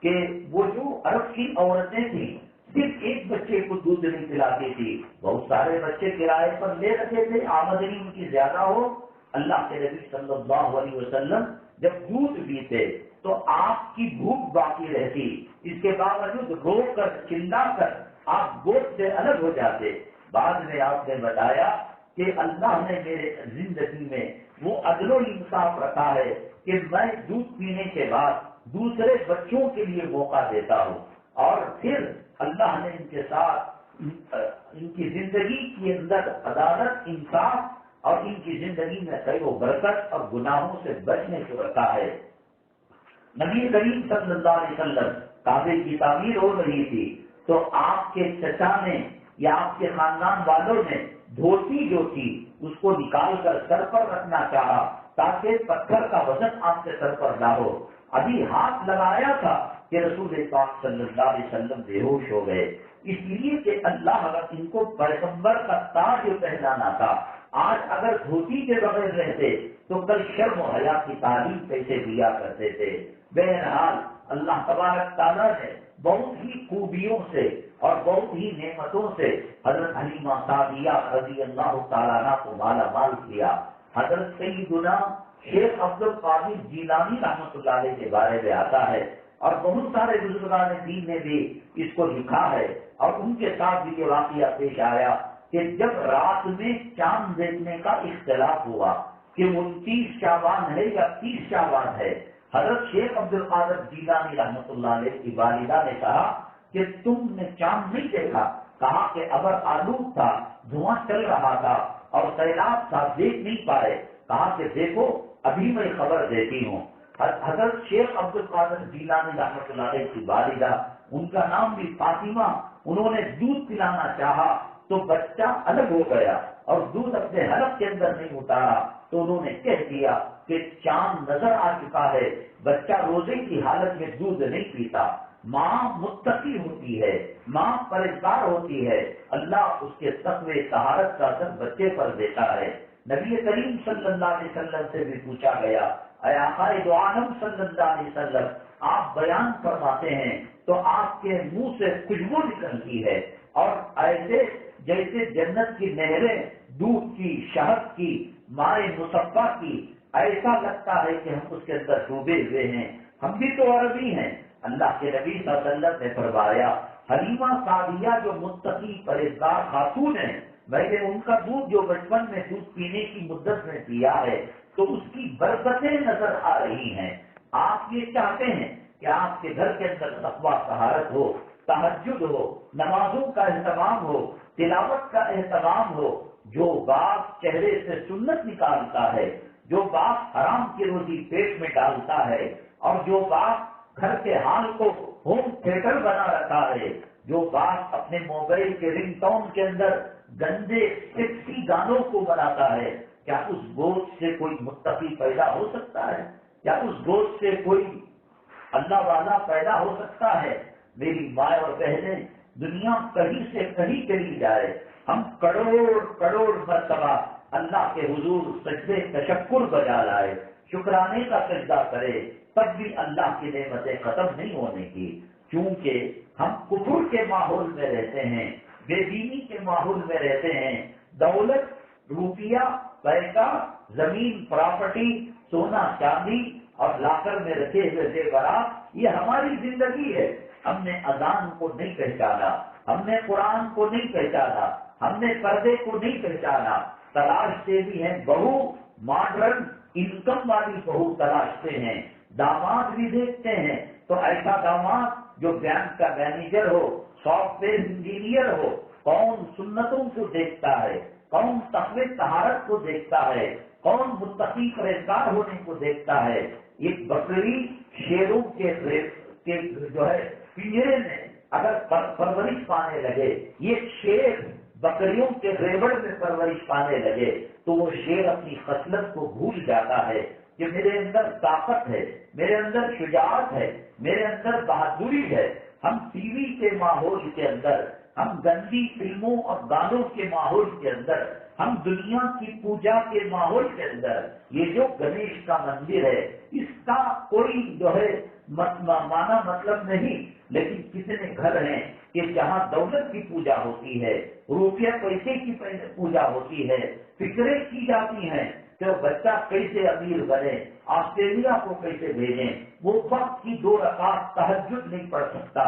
کہ وہ جو عرب کی عورتیں تھیں صرف ایک بچے کو دودھ نہیں پلاتی تھی، بہت سارے بچے کرائے پر لے رکھے تھے، آمدنی ان کی زیادہ ہو۔ اللہ کے نبی صلی اللہ علیہ وسلم جب دودھ پیتے تو آپ کی بھوک باقی رہتی، اس کے باوجود رو کر چلا کر آپ گود سے الگ ہو جاتے۔ بعد میں آپ نے بتایا کہ اللہ نے میرے زندگی میں وہ عدل و انصاف رکھا ہے کہ میں دودھ پینے کے بعد دوسرے بچوں کے لیے موقع دیتا ہوں، اور پھر اللہ نے ان کے ساتھ ان کی زندگی کے اندر عدالت، انصاف اور ان کی زندگی میں خیر و برکت اور گناہوں سے بچنے کو رکھا ہے۔ نبی کریم صلی اللہ علیہ وسلم کعبے کی تعمیر ہو رہی تھی تو آپ کے چچا نے یا آپ کے خاندان والوں نے دھوتی جو تھی اس کو نکال کر سر پر رکھنا چاہا تاکہ پتھر کا وزن آپ کے سر پر نہ ہو۔ ابھی ہاتھ لگایا تھا کہ رسول پاک صلی اللہ علیہ وسلم بے ہوش ہو گئے، اس لیے کہ اللہ اگر ان کو پیغمبر کا تاج پہنانا تھا، آج اگر دھوتی کے بغیر رہتے تو کل شرم و حیا کی تعلیم کیسے دیا کرتے تھے۔ بہرحال اللہ تبارک تعالیٰ نے بہت ہی خوبیوں سے اور بہت ہی نعمتوں سے حضرت حلیمہ سعدیہ رضی اللہ تعالیٰ عنہ کو مالا مال کیا۔ حضرت سیدنا شیخ عبد القادر جیلانی رحمۃ اللہ علیہ کے بارے میں آتا ہے، اور بہت سارے بزرگان دین نے بھی اس کو لکھا ہے، اور ان کے ساتھ بھی یہ واقعہ پیش آیا کہ جب رات میں چاند دیکھنے کا اختلاف ہوا کہ 29 شعبان ہے یا 30 شعبان ہے، حضرت شیخ عبد القادر جیلانی رحمۃ اللہ علیہ کی والدہ نے کہا کہ تم نے چاند نہیں دیکھا؟ کہا کہ ابر آلود تھا، دھواں چل رہا تھا اور سیلاب تھا، دیکھ نہیں پائے۔ کہا کہ دیکھو ابھی میں خبر دیتی ہوں۔ حضرت شیخ عبد القادر جیلانی رحمۃ اللہ علیہ کی والدہ، ان کا نام بھی فاطمہ، انہوں نے دودھ پلانا چاہا تو بچہ الگ ہو گیا اور دودھ اپنے حلق کے اندر نہیں اتارا، تو انہوں نے کہہ دیا کہ چاند نظر آ چکا ہے، بچہ روزے کی حالت میں دودھ نہیں پیتا۔ ماں متقی ہوتی ہے، ماں پرہیزگار ہوتی ہے، اللہ اس کے تقوی طہارت کا اثر بچے پر دیتا ہے۔ نبی کریم صلی اللہ علیہ وسلم سے بھی پوچھا گیا، اے آقا دو عالم صلی اللہ علیہ وسلم، آپ بیان فرماتے ہیں تو آپ کے منہ سے خوشبو نکلتی ہے اور ایسے جیسے جنت کی نہریں دودھ کی، شہد کی، مائے مصفا کی، ایسا لگتا ہے کہ ہم اس کے اندر ڈوبے ہوئے ہیں۔ ہم بھی تو عربی ہیں۔ اللہ کے نبی صلی اللہ علیہ وسلم نے فرمایا، حلیمہ سعدیہ جو متقی پرہیزگار خاتون ہیں، میں نے ان کا دودھ جو بچپن میں دودھ پینے کی مدت میں پیا ہے تو اس کی برکتیں نظر آ رہی ہیں۔ آپ یہ چاہتے ہیں کہ آپ کے گھر کے اندر تقویٰ طہارت ہو، تہجد ہو، نمازوں کا اہتمام ہو، تلاوت کا اہتمام ہو۔ جو باپ چہرے سے سنت نکالتا ہے، جو باپ حرام کی روزی پیٹ میں ڈالتا ہے، اور جو باپ گھر کے حال کو ہوم تھیٹر بنا رکھا ہے، جو باپ اپنے موبائل کے رنگ ٹون کے اندر گندے سیکسی گانوں کو بناتا ہے، کیا اس گوشت سے کوئی متقی پیدا ہو سکتا ہے؟ کیا اس گوشت سے کوئی اللہ والا پیدا ہو سکتا ہے؟ میری ماں اور بہنیں، دنیا کہیں سے کہیں چلی جائے، ہم کروڑ کروڑ مرتبہ اللہ کے حضور سجدے تشکر بجا لائے، شکرانے کا سجدہ کرے، تب بھی اللہ کی نعمتیں ختم نہیں ہونے کی، کیونکہ ہم کفر کے ماحول میں رہتے ہیں، بے دینی کے ماحول میں رہتے ہیں۔ دولت، روپیہ، پیسہ، زمین، پراپرٹی، سونا چاندی اور لاکر میں رکھے ہوئے زیورات، یہ ہماری زندگی ہے۔ ہم نے اذان کو نہیں پہچانا، ہم نے قرآن کو نہیں پہچانا، ہم نے پردے کو نہیں پہچانا۔ تلاشتے بھی ہیں بہو، ماڈرن انکم والی بہو تلاشتے ہیں، داماد بھی دیکھتے ہیں تو ایسا داماد جو بینک کا مینیجر ہو، سافٹ ویئر انجینئر ہو۔ کون سنتوں کو دیکھتا ہے، کون تقوی طہارت کو دیکھتا ہے، کون متقی پرہیزگار ہونے کو دیکھتا ہے۔ ایک بکری شیروں کے جو ہے پنجرے میں اگر پرورش پانے لگے، یہ شیر بکریوں کے ریوڑ میں پرورش پانے لگے تو وہ شیر اپنی خصلت کو بھول جاتا ہے کہ میرے اندر طاقت ہے، میرے اندر شجاعت ہے، میرے اندر بہادری ہے۔ ہم ٹی وی کے ماحول کے اندر، ہم گندی فلموں اور گانوں کے ماحول کے اندر، ہم دنیا کی پوجا کے ماحول کے اندر، یہ جو گنیش کا مندر ہے اس کا کوئی جو ہے مانا مطلب نہیں، لیکن کتنے گھر ہیں کہ جہاں دولت کی پوجا ہوتی ہے، روپیہ پیسے کی پوجا ہوتی ہے، فکریں کی جاتی ہیں کہ بچہ کیسے امیر بنے، آسٹریلیا کو کیسے بھیجیں، وہ وقت کی 2 رکعت تہجد نہیں پڑھ سکتا۔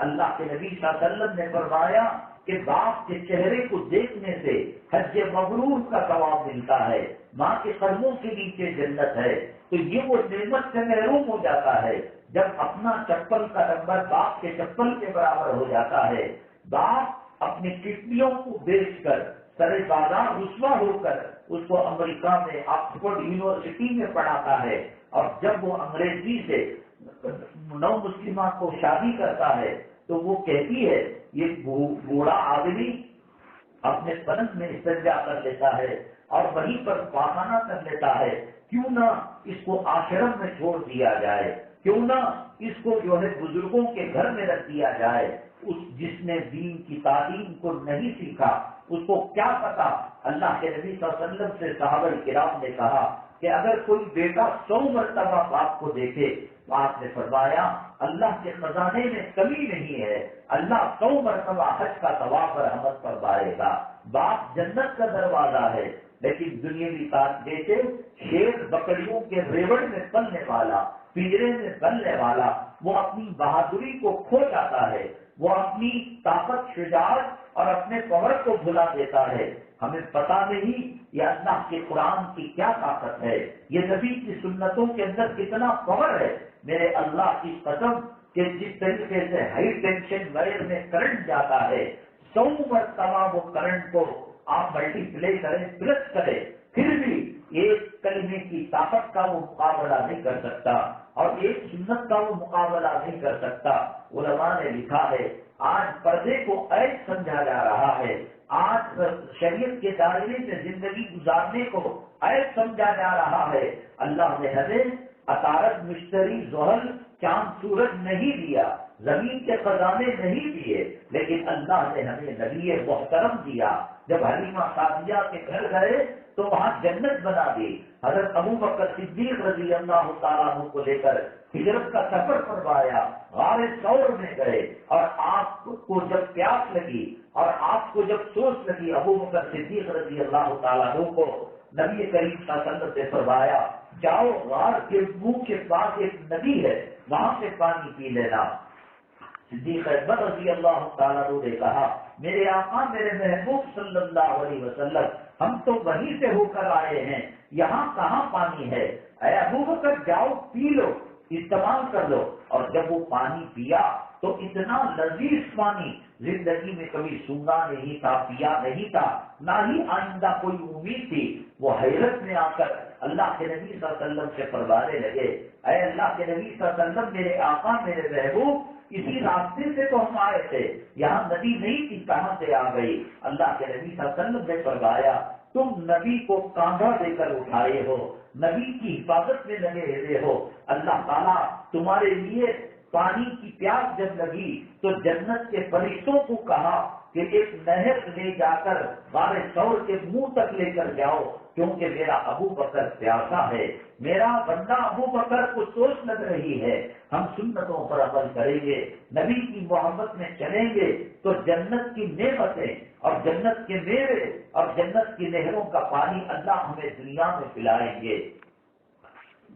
اللہ کے نبی صلی اللہ علیہ وسلم نے فرمایا کہ باپ کے چہرے کو دیکھنے سے حج مبرور کا ثواب ملتا ہے، ماں کے قدموں کے نیچے جنت ہے۔ تو یہ وہ نعمت سے محروم ہو جاتا ہے جب اپنا چپل کا نمبر باپ کے چپل کے برابر ہو جاتا ہے۔ باپ اپنی کڈنیوں کو بیچ کر سرے بازار رسوا ہو کر اس کو امریکہ میں آکسفورڈ یونیورسٹی میں پڑھاتا ہے، اور جب وہ انگریزی سے نو مسلمہ کو شادی کرتا ہے تو وہ کہتی ہے یہ بوڑھا آدمی اپنے پلنگ میں استنجا کر لیتا ہے اور وہیں پر پاخانہ کر لیتا ہے، کیوں نہ اس کو آشرم میں چھوڑ دیا جائے، کیوں نہ اس کو جو ہے بزرگوں کے گھر میں رکھ دیا جائے۔ جس نے دین کی تعلیم کو نہیں سیکھا اس کو کیا پتا۔ اللہ کے نبی صلی اللہ علیہ وسلم سے صحابہ کرام نے کہا کہ اگر کوئی بیٹا 100 مرتبہ باپ کو دیکھے، آپ نے فرمایا اللہ کے خزانے میں کمی نہیں ہے، اللہ 100 مرتبہ حج کا طواف رحمت فرمائے گا۔ باپ جنت کا دروازہ ہے، لیکن دنیاوی جیسے شیر بکریوں کے ریوڑ میں پلنے والا، پنجرے میں بننے والا، وہ اپنی بہادری کو کھو جاتا ہے، وہ اپنی طاقت، شجاعت اور اپنے پاور کو بھلا دیتا ہے۔ ہمیں پتا نہیں یہ اللہ کے قرآن کی کیا طاقت ہے، یہ نبی کی سنتوں کے اندر کتنا پاور ہے۔ میرے اللہ کی قسم کہ جس طریقے سے ہائی ٹینشن وائر میں کرنٹ جاتا ہے، 100 مرتبہ وہ کرنٹ کو آپ ملٹی پلائی کریں، پلس کریں، پھر بھی ایک کلمے کی طاقت کا وہ مقابلہ نہیں کر سکتا، اور ایک سنت کا وہ مقابلہ نہیں کر سکتا۔ علماء نے لکھا ہے آج پردے کو عیب سمجھا جا رہا ہے، آج شریعت کے دائرے میں زندگی گزارنے کو عیب سمجھا جا رہا ہے۔ اللہ نے ہمیں عطارد مشتری زحل چاند سورج نہیں دیا، زمین کے خزانے نہیں دیے، لیکن اللہ نے ہمیں نبی محترم دیا۔ جب حلیمہ سعدیہ کے گھر گئے تو وہاں جنت بنا دی۔ حضرت ابوبکر صدیق رضی اللہ تعالیٰ عنہ کو لے کر ہجرت کا سفر فرمایا، غار ثور میں گئے، اور آپ کو جب پیاس لگی اور آپ کو جب سوچ لگی، ابوبکر صدیق رضی اللہ تعالیٰ عنہ کو نبی کریم صلی اللہ علیہ وسلم نے فرمایا جاؤ غار کے منہ کے پاس ایک ندی ہے، وہاں سے پانی پی لینا۔ صدیق اکبر رضی اللہ تعالیٰ عنہ نے کہا میرے آقا میرے محبوب صلی اللہ علیہ وسلم ہم تو وہیں سے ہو کر آئے ہیں، یہاں کہاں پانی ہے؟ اے ابوبکر جاؤ پی لو، استعمال کر لو۔ اور جب وہ پانی پیا تو اتنا لذیذ پانی زندگی میں کبھی سونگا نہیں تھا، پیا نہیں تھا، نہ ہی آئندہ کوئی امید تھی۔ وہ حیرت میں آ کر اللہ کے نبی صلی اللہ علیہ وسلم سے فرمانے لگے اے اللہ کے نبی صلی اللہ علیہ وسلم میرے آقا میرے محبوب اسی راستے سے تو ہم آئے تھے، یہاں ندی نہیں تھی، کہاں سے آ گئی؟ اللہ کے نبی صلی اللہ علیہ وسلم نے فرمایا تم نبی کو کاندھا دے کر اٹھائے ہو، نبی کی حفاظت میں لگے ہوئے ہو، اللہ تعالیٰ تمہارے لیے پانی کی پیاس جب لگی تو جنت کے فرشتوں کو کہا کہ ایک نہر لے جا کر غار ثور کے منہ تک لے کر جاؤ، کیونکہ میرا ابو بکر پیاسا ہے، میرا بندہ ابو بکر کو سوچ لگ رہی ہے۔ ہم سنتوں پر عمل کریں گے، نبی کی محبت میں چلیں گے تو جنت کی نعمتیں اور جنت کے میوے اور جنت کی نہروں کا پانی اللہ ہمیں دنیا میں پلائیں گے۔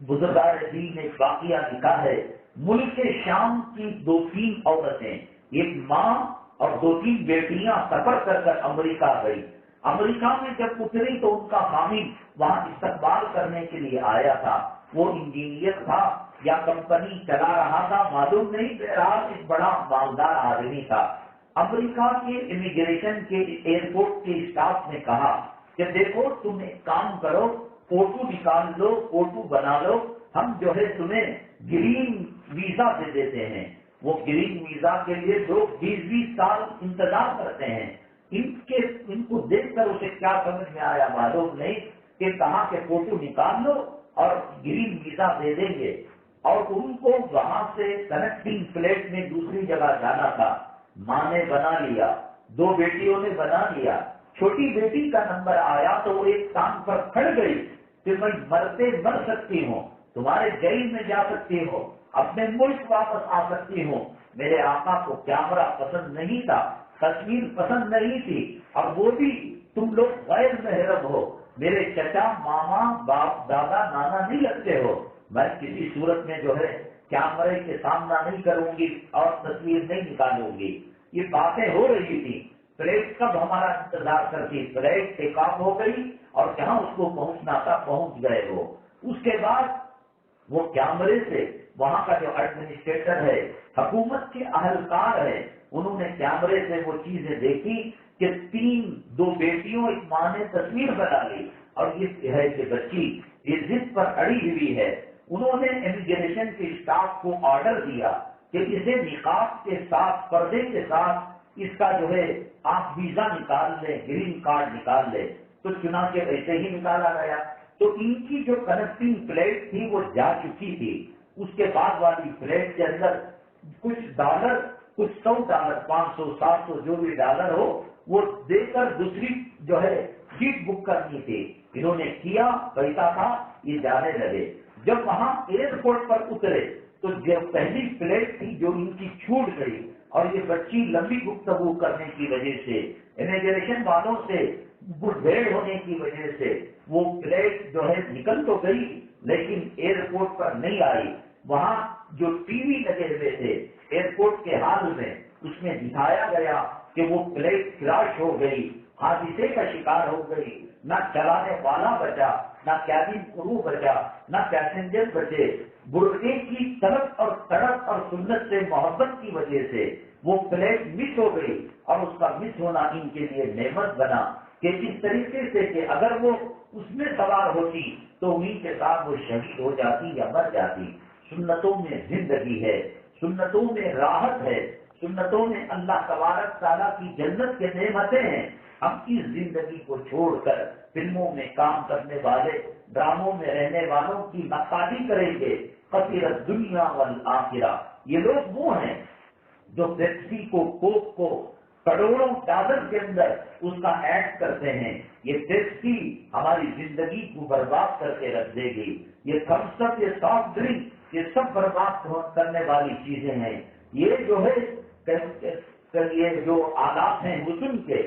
بزرگان دین نے ایک واقعہ لکھا ہے، ملک شام کی 2-3 عورتیں، ایک ماں اور 2-3 بیٹیاں سفر کر کر امریکہ گئی۔ امریکہ میں جب اتری تو ان کا خامد وہاں استقبال کرنے کے لیے آیا تھا۔ وہ انجینئر تھا یا کمپنی چلا رہا تھا معلوم نہیں، بہرحال ایک بڑا مالدار آدمی تھا۔ امریکہ کے امیگریشن کے ایئرپورٹ کے اسٹاف نے کہا کہ دیکھو تم ایک کام کرو، فوٹو نکال لو، فوٹو بنا لو، ہم جو ہے تمہیں گرین ویزا دے دیتے ہیں۔ وہ گرین ویزا کے لیے لوگ 20-20 سال انتظار کرتے ہیں۔ ان کو دیکھ کر اسے کیا سمجھ میں آیا معلوم نہیں کہ کہاں کے فوٹو نکال لو اور گرین ویزا دے دیں گے۔ اور ان کو وہاں سے کنیکٹنگ فلائٹ میں دوسری جگہ جانا تھا۔ ماں نے بنا لیا، 2 بیٹیوں نے بنا لیا۔ چھوٹی بیٹی کا نمبر آیا تو وہ ایک ٹانگ پر کھڑ گئی کہ میں مرتے مر سکتی ہوں، تمہارے جیل میں جا سکتی ہوں، اپنے ملک واپس آ سکتی ہوں۔ میرے آقا کو کیمرہ پسند نہیں تھا، تصویر پسند نہیں تھی، اور وہ بھی تم لوگ غیر محرم ہو، میرے چچا ماما باپ دادا نانا نہیں لگتے ہو، میں کسی صورت میں جو ہے کیمرے کے سامنا نہیں کروں گی اور تصویر نہیں نکالوں گی۔ یہ باتیں ہو رہی تھی۔ فلائٹ کب ہمارا انتظار کرتی، فلائٹ ٹیک آف ہو گئی اور جہاں اس کو پہنچنا تھا پہنچ گئے وہ۔ اس کے بعد وہ کیمرے سے وہاں کا جو ایڈمنسٹریٹر ہے، حکومت کے اہلکار ہے، انہوں نے کیمرے سے وہ چیزیں دیکھی کہ 2 بیٹیوں ایک ماں نے تصویر بنا لی، اور یہ ہے کہ بچی یہ ضد پر اڑی ہوئی ہے۔ انہوں نے امیگریشن کے اسٹاف کو آرڈر دیا کہ اسے نقاب کے ساتھ، پردے کے ساتھ اس کا جو ہے آپ ویزا نکال لیں، گرین کارڈ نکال لیں۔ تو چنانچہ ایسے ہی نکالا گیا۔ تو ان کی جو کنیکٹنگ فلائٹ تھی وہ جا چکی تھی۔ اس کے بعد والی فلائٹ کے اندر کچھ ڈالر، کچھ $100، 500 700 جو بھی ڈالر ہو وہ دے کر دوسری جو ہے سیٹ بک کرنی تھی۔ انہوں نے کیا، پیسہ تھا، یہ جانے لگے۔ جب وہاں ایئرپورٹ پر اترے تو جو پہلی فلائٹ تھی جو ان کی چھوٹ گئی، اور یہ بچی لمبی گفتگو کرنے کی وجہ سے، امیگریشن والوں سے بھیڑ ہونے کی وجہ سے وہ فلائٹ جو ہے نکل تو گئی لیکن ایئرپورٹ پر نہیں آئی۔ وہاں جو ٹی وی لگے ہوئے تھے ایئرپورٹ کے حال میں، اس میں دکھایا گیا کہ وہ فلائٹ کراش ہو گئی، حادثے کا شکار ہو گئی، نہ چلانے والا بچا، نہ کیبن کرو بچا، نہ پیسنجر بچے۔ برقعے کی طرف اور تڑپ اور سنت سے محبت کی وجہ سے وہ فلائٹ مس ہو گئی، اور اس کا مس ہونا ان کے لیے نعمت بنا کہ اس طریقے سے کہ اگر وہ اس میں سوار ہوتی تو انہیں کے ساتھ وہ شہید ہو جاتی یا مر جاتی۔ سنتوں میں زندگی ہے، سنتوں میں راحت ہے، سنتوں میں اللہ تبارک تعالیٰ کی جنت کے نعمتیں ہیں۔ ہم اس زندگی کو چھوڑ کر فلموں میں کام کرنے والے ڈراموں میں رہنے والوں کی نقادی کریں گے. خسرت دنیا والآخرہ. یہ لوگ وہ ہیں جو پیپسی کو، کوک کو کروڑوں ڈالر کے اندر اس کا ایڈ کرتے ہیں. یہ پیپسی ہماری زندگی کو برباد کر کے رکھ دے گی. یہ تھمس اپ، یہ سافٹ ڈرنک، یہ سب برباد کرنے والی چیزیں ہیں. یہ جو ہے یہ جو آلات ہیں حسن کے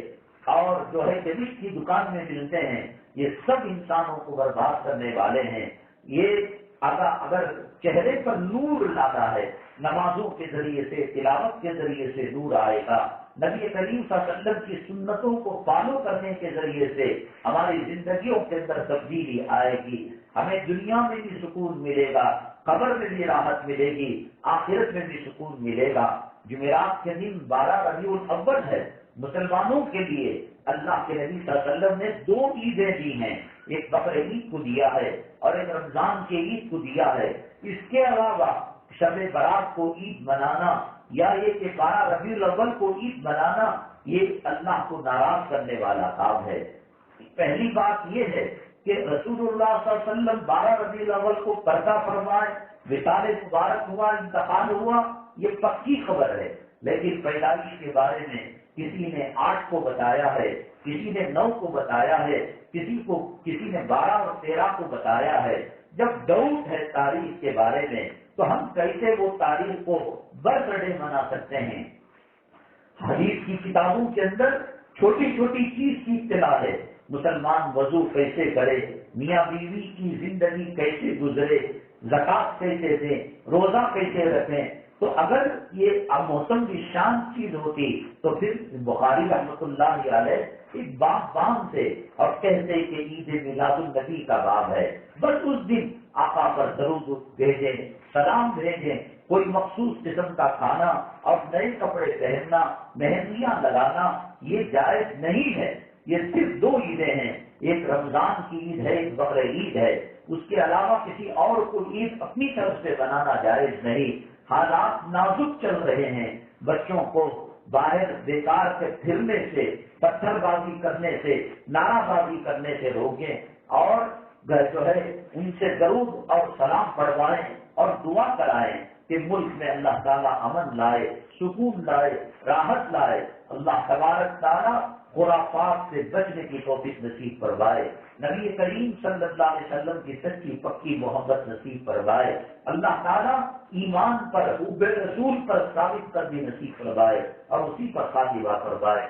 اور جو ہے جدید کی دکان میں ملتے ہیں، یہ سب انسانوں کو برباد کرنے والے ہیں. یہ اگر چہرے پر نور لاتا ہے، نمازوں کے ذریعے سے، تلاوت کے ذریعے سے نور آئے گا. نبی کریم صلی اللہ علیہ وسلم کی سنتوں کو فالو کرنے کے ذریعے سے ہماری زندگیوں کے اندر تبدیلی آئے گی. ہمیں دنیا میں بھی سکون ملے گا، قبر میں بھی راحت ملے گی، آخرت میں بھی سکون ملے گا. جمعرات کے دن 12 ربیع الاول ہے. مسلمانوں کے لیے اللہ کے نبی صلی اللہ علیہ وسلم نے 2 عیدیں دی ہیں. ایک بقر عید کو دیا ہے اور ایک رمضان کے عید کو دیا ہے. اس کے علاوہ شب برات کو عید منانا یا یہ کہ 12 ربیع الاول کو عید منانا، یہ اللہ کو ناراض کرنے والا کام ہے. پہلی بات یہ ہے کہ رسول اللہ صلی اللہ علیہ وسلم 12 ربیع الاول کو پردہ فرمائے، وصال مبارک ہوا، انتقال ہوا، یہ پکی خبر ہے. لیکن پیدائش کے بارے میں کسی نے 8 کو بتایا ہے، کسی نے 9 کو بتایا ہے، کسی نے 12 اور 13 کو بتایا ہے. جب ڈاؤٹ ہے تاریخ کے بارے میں تو ہم کیسے وہ تاریخ کو برتھ ڈے منا سکتے ہیں؟ حدیث کی کتابوں کے اندر چھوٹی چھوٹی چیز کی اطلاع ہے. مسلمان وضو کیسے کرے، میاں بیوی کی زندگی کیسے گزرے، زکات کیسے دیں، روزہ کیسے رکھیں. تو اگر یہ موسم کی شان چیز ہوتی تو پھر بخاری رحمۃ اللہ علیہ ایک باب باندھتے اور کہتے کہ عید میلاد النبی کا باب ہے. بس اس دن آقا پر درود بھیجیں، سلام بھیجیں، کوئی مخصوص قسم کا کھانا اور نئے کپڑے پہننا، مہندیاں لگانا یہ جائز نہیں ہے. یہ صرف 2 عیدیں ہیں، ایک رمضان کی عید ہے، ایک بقر عید ہے. اس کے علاوہ کسی اور کو عید اپنی طرف سے بنانا جائز نہیں. حالات نازک چل رہے ہیں، بچوں کو باہر بیکار کے پھرنے سے، پتھر بازی کرنے سے، نعرہ بازی کرنے سے روکیں اور جو ہے ان سے درود اور سلام پڑھوائیں اور دعا کرائیں کہ ملک میں اللہ تعالیٰ امن لائے، سکون لائے، راحت لائے. اللہ تبارک تعالیٰ خرافات سے بچنے کی توفیق نصیب فرمائے. نبی کریم صلی اللہ علیہ وسلم کی سچی پکی محبت نصیب فرمائے. اللہ تعالیٰ ایمان پر، حب رسول پر ثابت قدمی نصیب فرمائے اور اسی پر خاتمہ فرمائے.